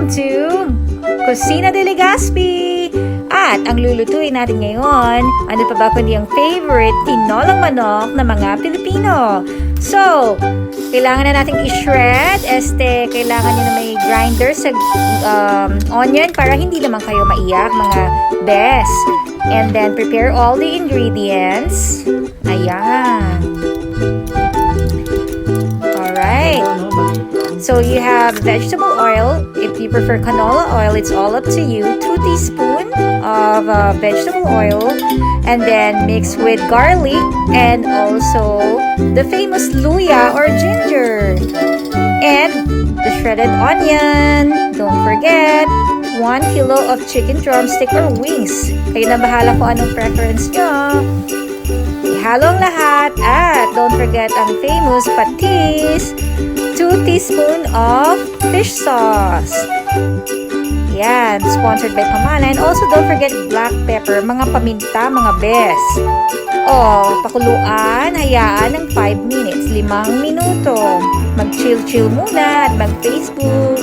Welcome to Cucina de Legaspi! At ang lulutuin natin ngayon, ano pa ba kundi ang favorite tinolang manok ng mga Pilipino. So, kailangan na nating i-shred. Kailangan nyo na may grinder sa onion para hindi naman kayo maiyak, mga bes. And then, prepare all the ingredients. Ayan. Alright. So, you have vegetable oil. If you prefer canola oil, it's all up to you. 2 teaspoons of vegetable oil. And then, mix with garlic and also the famous luya or ginger. And the shredded onion. Don't forget, 1 kilo of chicken drumstick or wings. Kayo na bahala kung anong preference nyo. Ihalo ang lahat. At don't forget ang famous patis. 2 teaspoons of fish sauce. Yan, sponsored by Pamana. And also, don't forget black pepper, mga paminta, mga bes. O, pakuluan, hayaan ng 5 minutes, 5 minuto. Mag-chill-chill muna at mag-Facebook.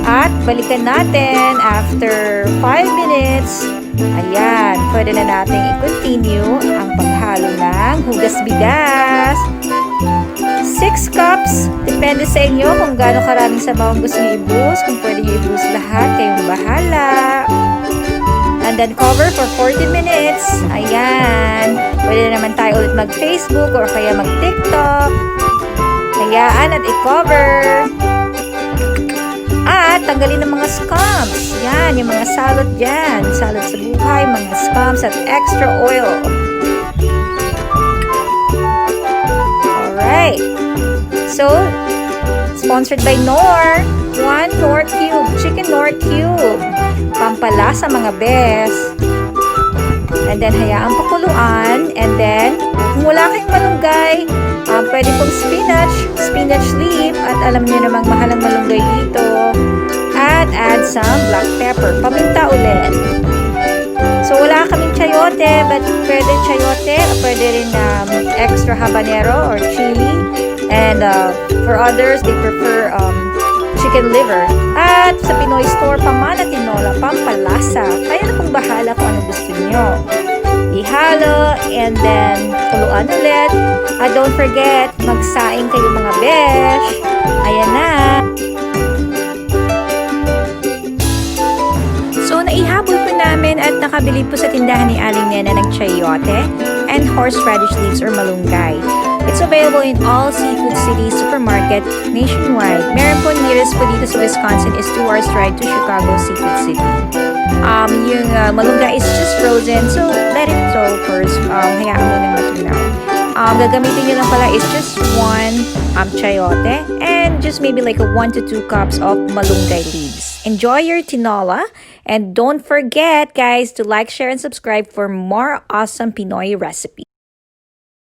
At balikan natin after 5 minutes. Ayan, pwede na natin i-continue ang paghalo ng hugas bigas. 6 cups. Depende sa inyo kung gaano karaming sabaw ang gusto nyo i-boost. Kung pwede nyo i-boost lahat, kayong bahala. And then cover for 40 minutes. Ayan. Pwede na naman tayo ulit mag-Facebook or kaya mag-TikTok. Hayaan at i-cover. At tanggalin ng mga scums. Yan, yung mga salot dyan. Salot sa buhay, mga scums at extra oil. Alright. So, sponsored by Knorr. 1 Knorr cube. Chicken Knorr cube. Pampalasa mga bes. And then, hayaang pakuluan. And then, kung wala kayong malunggay, pwede pong spinach leaf. At alam niyo namang mahal ang malunggay dito. At add some black pepper. Paminta ulit. So, wala kaming chayote, but pwede chayote. Pwede rin extra habanero or chili. And for others, they prefer chicken liver. At sa Pinoy store, Pamana Tinola, pampalasa. Kaya na pong bahala kung ano gusto nyo. Ihalo, and then kuluan ulit. At don't forget, magsaing kayo mga besh. Ayan na. So, naihabol po namin at nakabili po sa tindahan ni Aling Nena ng chayote and horseradish leaves or malunggay. It's available in all Seafood City supermarket nationwide. Meron po nearest po dito sa Wisconsin is 2 hours ride to Chicago Seafood City. Yung malunggay is just frozen, so let it thaw first. Hayaan mo nang matunaw. Gagamitin nyo lang pala is just 1 chayote and just maybe like 1 to 2 cups of malunggay leaves. Enjoy your tinola and don't forget guys to like, share, and subscribe for more awesome Pinoy recipes.